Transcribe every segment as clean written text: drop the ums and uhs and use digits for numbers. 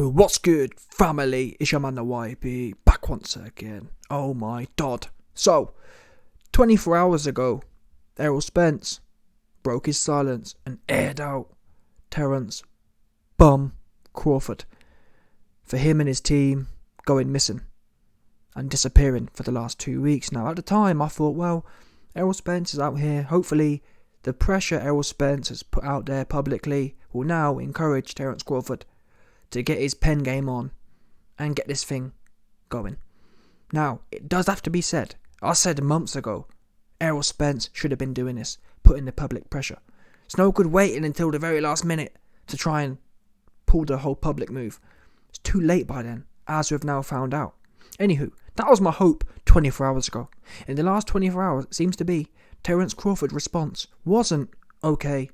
Yo, what's good, family? It's your man the YB, back once again. Oh my god. So, 24 hours ago, Errol Spence broke his silence and aired out Terence Crawford for him and his team going missing and disappearing for the last 2 weeks. Now, at the time, I thought, well, Errol Spence is out here. Hopefully, the pressure Errol Spence has put out there publicly will now encourage Terence Crawford to get his pen game on and get this thing going. Now, it does have to be said, I said months ago, Errol Spence should have been doing this, putting the public pressure. It's no good waiting until the very last minute to try and pull the whole public move. It's too late by then, as we've now found out. Anywho, that was my hope 24 hours ago. In the last 24 hours, it seems to be Terence Crawford's response wasn't, okay,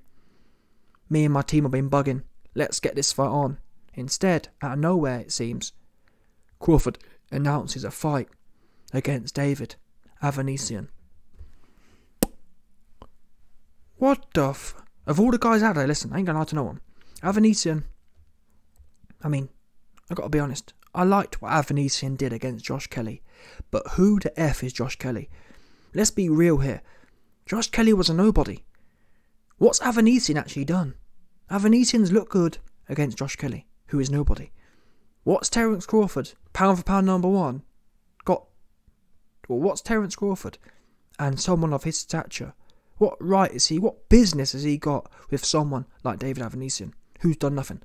me and my team have been bugging, let's get this fight on. Instead, out of nowhere it seems, Crawford announces a fight against David Avanesyan. What the of all the guys out there, listen, I ain't gonna lie to no one. Avanesyan, I mean, I gotta be honest, I liked what Avanesyan did against Josh Kelly, but who the F is Josh Kelly? Let's be real here. Josh Kelly was a nobody. What's Avanesyan actually done? Avanesyan's looked good against Josh Kelly, who is nobody. What's Terence Crawford, pound for pound number one, got? Well, what's Terence Crawford and someone of his stature? What right is he, what business has he got with someone like David Avanesyan, who's done nothing?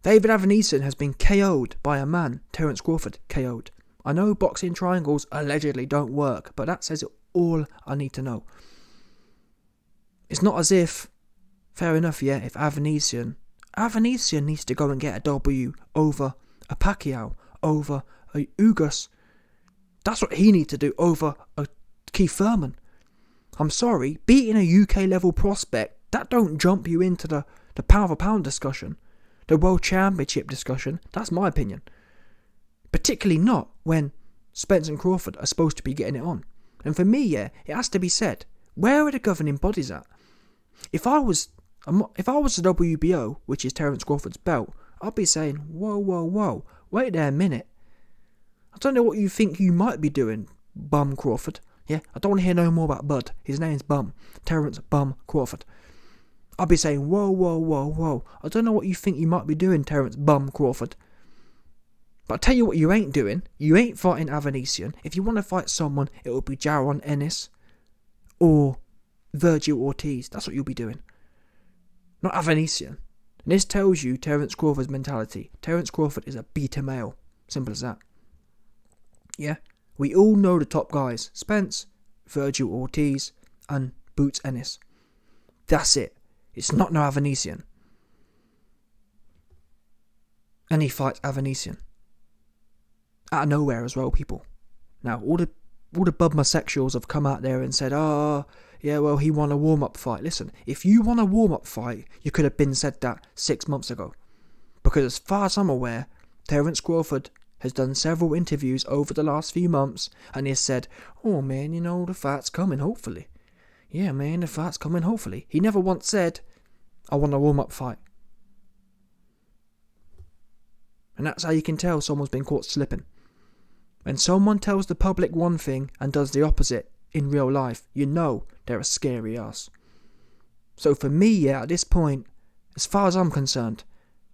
David Avanesyan has been KO'd by a man Terence Crawford KO'd. I know boxing triangles allegedly don't work, but that says all I need to know. It's not as if, fair enough, yeah, if Avanesyan needs to go and get a W over a Pacquiao, over a Ugas. That's what he needs to do over a Keith Thurman. I'm sorry, beating a UK level prospect, that don't jump you into the pound for pound discussion, the world championship discussion. That's my opinion. Particularly not when Spence and Crawford are supposed to be getting it on. And for me, yeah, it has to be said, where are the governing bodies at? If I was the WBO, which is Terence Crawford's belt, I'd be saying, whoa, wait there a minute. I don't know what you think you might be doing, Bum Crawford. Yeah, I don't want to hear no more about Bud. His name's Bum. Terence Bum Crawford. I'd be saying, whoa. I don't know what you think you might be doing, Terence Bum Crawford. But I'll tell you what you ain't doing. You ain't fighting Avanesyan. If you want to fight someone, it will be Jaron Ennis or Virgil Ortiz. That's what you'll be doing. Not Avanesyan. And this tells you Terence Crawford's mentality. Terence Crawford is a beta male. Simple as that. Yeah? We all know the top guys. Spence, Virgil Ortiz, and Boots Ennis. That's it. It's not no Avanesyan. And he fights Avanesyan. Out of nowhere as well, people. Now, all the bubmasexuals have come out there and said, yeah, well, he won a warm-up fight. Listen, if you won a warm-up fight, you could have been said that 6 months ago. Because as far as I'm aware, Terence Crawford has done several interviews over the last few months and he has said, oh man, the fight's coming, hopefully. Yeah, man, the fight's coming, hopefully. He never once said, I want a warm-up fight. And that's how you can tell someone's been caught slipping. When someone tells the public one thing and does the opposite in real life, you know they're a scary ass. So for me, yeah, at this point, as far as I'm concerned,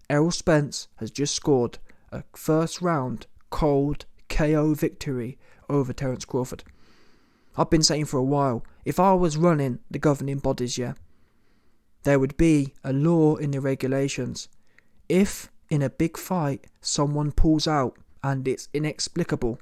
Errol Spence has just scored a first round cold KO victory over Terence Crawford. I've been saying for a while, if I was running the governing bodies, yeah, there would be a law in the regulations. If in a big fight someone pulls out and it's inexplicable,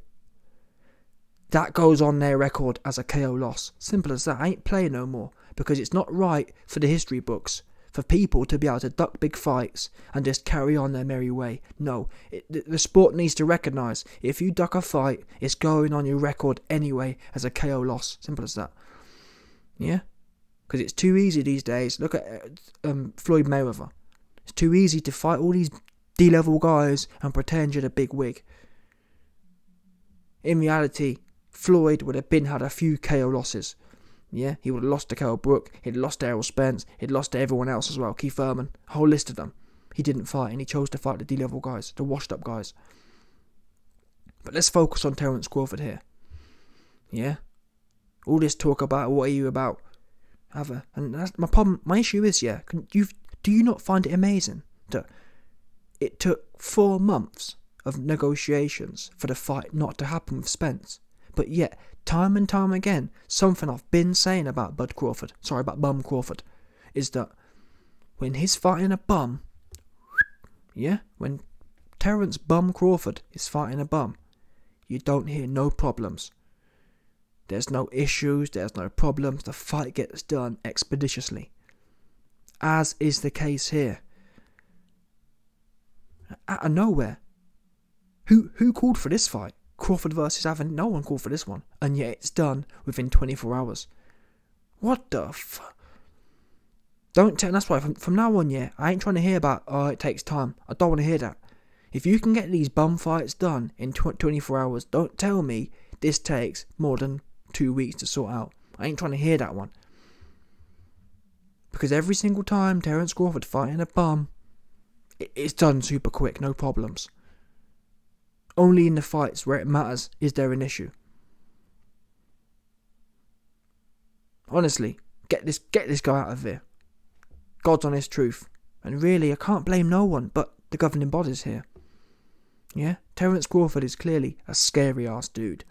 that goes on their record as a KO loss. Simple as that. I ain't playing no more, because it's not right for the history books for people to be able to duck big fights and just carry on their merry way. No, the sport needs to recognise if you duck a fight, it's going on your record anyway as a KO loss. Simple as that. Yeah? Because it's too easy these days. Look at Floyd Mayweather. It's too easy to fight all these D-level guys and pretend you're the big wig. In reality, Floyd would have had a few KO losses. Yeah, he would have lost to Kell Brook, he'd lost to Errol Spence, he'd lost to everyone else as well, Keith Thurman, a whole list of them. he didn't fight and he chose to fight the D-level guys, the washed up guys. But let's focus on Terence Crawford here. Yeah? All this talk about what are you about? And that's my problem. My issue is, do you not find it amazing that it took 4 months of negotiations for the fight not to happen with Spence? But yet, time and time again, something I've been saying about Bum Crawford, is that when he's fighting a bum, when Terence Bum Crawford is fighting a bum, you don't hear no problems. There's no issues, there's no problems, the fight gets done expeditiously. As is the case here. Out of nowhere. Who called for this fight? Crawford versus Avanesyan? No one called for this one. And yet it's done within 24 hours. What the that's why from now on, I ain't trying to hear about, it takes time. I don't want to hear that. If you can get these bum fights done in 24 hours, don't tell me this takes more than 2 weeks to sort out. I ain't trying to hear that one. Because every single time Terence Crawford fighting a bum, it's done super quick, no problems. Only in the fights where it matters is there an issue. Honestly, get this guy out of here. God's honest truth. And really, I can't blame no one but the governing bodies here. Yeah? Terence Crawford is clearly a scary ass dude.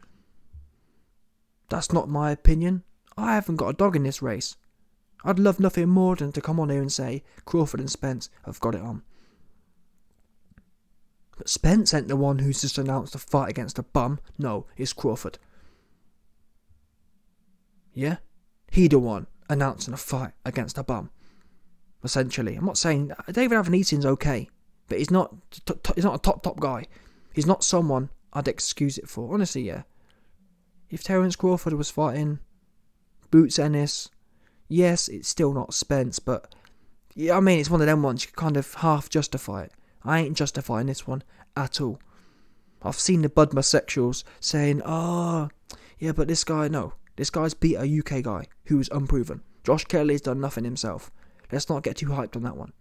That's not my opinion. I haven't got a dog in this race. I'd love nothing more than to come on here and say Crawford and Spence have got it on. But Spence ain't the one who's just announced a fight against a bum. No, it's Crawford. Yeah? He the one announcing a fight against a bum. Essentially. I'm not saying David Avanesyan's okay, but he's not a top guy. He's not someone I'd excuse it for. Honestly, yeah. If Terence Crawford was fighting Boots Ennis, yes, it's still not Spence, but yeah, I mean, it's one of them ones you can kind of half justify it. I ain't justifying this one at all. I've seen the Budma-sexuals saying, but this guy's beat a UK guy who was unproven. Josh Kelly's done nothing himself. Let's not get too hyped on that one.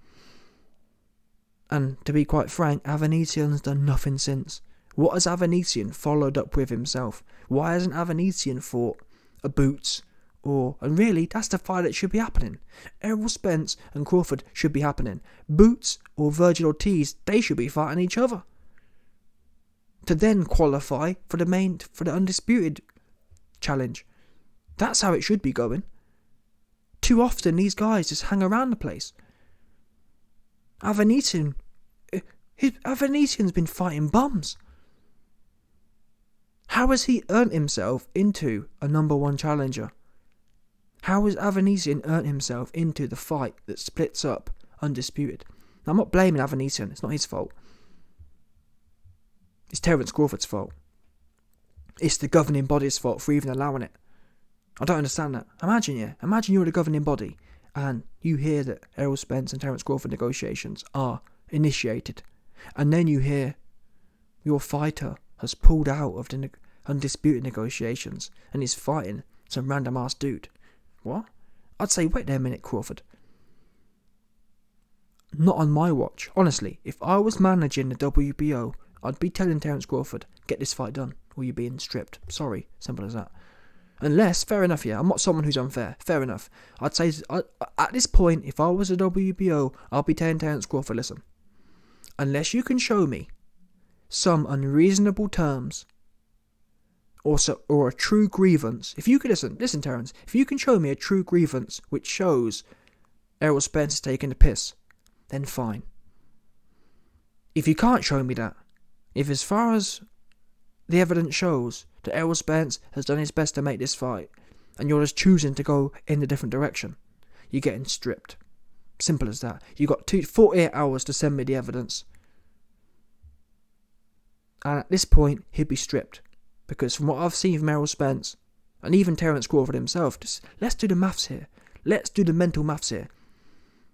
And to be quite frank, Avanesyan's done nothing since. What has Avanesyan followed up with himself? Why hasn't Avanesyan fought a Boots? And really, that's the fight that should be happening. Errol Spence and Crawford should be happening. Boots or Virgil Ortiz, they should be fighting each other. To then qualify for the undisputed challenge. That's how it should be going. Too often these guys just hang around the place. Avanesyan's been fighting bums. How has he earned himself into a number 1 challenger? How has Avanesyan earned himself into the fight that splits up undisputed? Now, I'm not blaming Avanesyan. It's not his fault. It's Terence Crawford's fault. It's the governing body's fault for even allowing it. I don't understand that. Imagine you're the governing body and you hear that Errol Spence and Terence Crawford negotiations are initiated. And then you hear your fighter has pulled out of the undisputed negotiations and is fighting some random ass dude. What? I'd say, wait there a minute, Crawford. Not on my watch. Honestly, if I was managing the WBO, I'd be telling Terence Crawford, get this fight done, or you're being stripped. Sorry, simple as that. Unless, fair enough, I'm not someone who's unfair. Fair enough. I'd say, at this point, if I was a WBO, I'll be telling Terence Crawford, listen, unless you can show me some unreasonable terms or a true grievance. If you could listen, Terence, if you can show me a true grievance which shows Errol Spence is taking the piss, then fine. If you can't show me that, if as far as the evidence shows that Errol Spence has done his best to make this fight, and you're just choosing to go in a different direction, you're getting stripped. Simple as that. You got 48 hours to send me the evidence. And at this point, he'd be stripped. Because from what I've seen from Errol Spence, and even Terence Crawford himself, let's do the maths here. Let's do the mental maths here.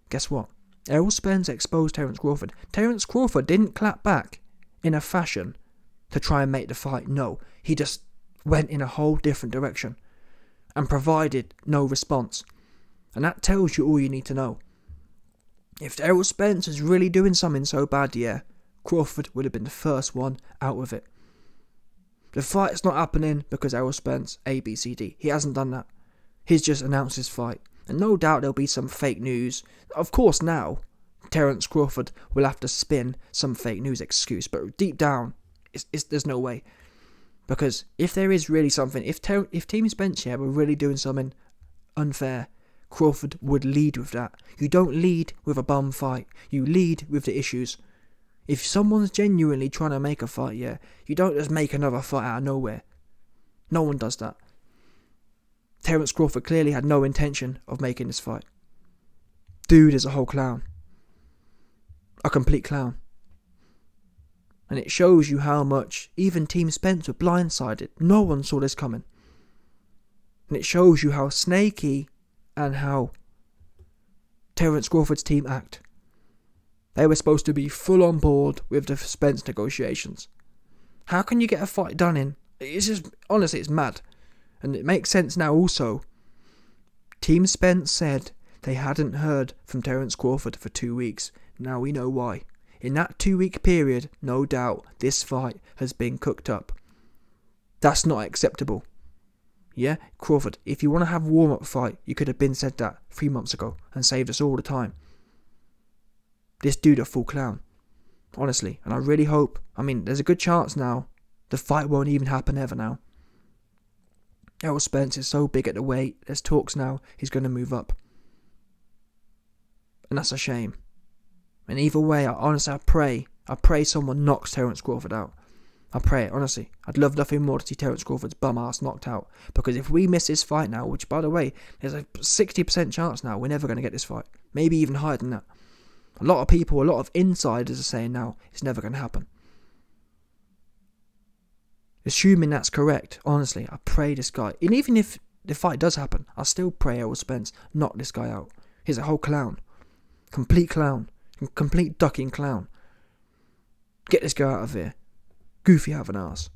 Guess what? Errol Spence exposed Terence Crawford. Terence Crawford didn't clap back in a fashion to try and make the fight. No, he just went in a whole different direction and provided no response. And that tells you all you need to know. If Errol Spence is really doing something so bad, yeah, Crawford would have been the first one out with it. The fight's not happening because Errol Spence, A, B, C, D. He hasn't done that. He's just announced his fight. And no doubt there'll be some fake news. Of course now, Terence Crawford will have to spin some fake news excuse. But deep down, there's no way. Because if there is really something, if Team Spence were really doing something unfair, Crawford would lead with that. You don't lead with a bum fight. You lead with the issues. If someone's genuinely trying to make a fight, you don't just make another fight out of nowhere. No one does that. Terence Crawford clearly had no intention of making this fight. Dude is a whole clown. A complete clown. And it shows you how much even Team Spence were blindsided. No one saw this coming. And it shows you how snaky and how Terence Crawford's team act. They were supposed to be full on board with the Spence negotiations. How can you get a fight done in? It's just, honestly, it's mad. And it makes sense now also. Team Spence said they hadn't heard from Terence Crawford for 2 weeks. Now we know why. In that 2-week period, no doubt, this fight has been cooked up. That's not acceptable. Yeah, Crawford, if you want to have a warm-up fight, you could have been said that 3 months ago and saved us all the time. This dude a full clown. Honestly, and I really hope, there's a good chance now the fight won't even happen ever now. Errol Spence is so big at the weight, there's talks now he's going to move up. And that's a shame. And either way, I pray someone knocks Terence Crawford out. I pray it, honestly. I'd love nothing more to see Terence Crawford's bum ass knocked out. Because if we miss this fight now, which by the way, there's a 60% chance now we're never going to get this fight. Maybe even higher than that. A lot of insiders are saying now it's never going to happen. Assuming that's correct, honestly, I pray this guy, and even if the fight does happen, I still pray Errol Spence knock this guy out. He's a whole clown. Complete clown. Complete ducking clown. Get this guy out of here. Goofy have an ass.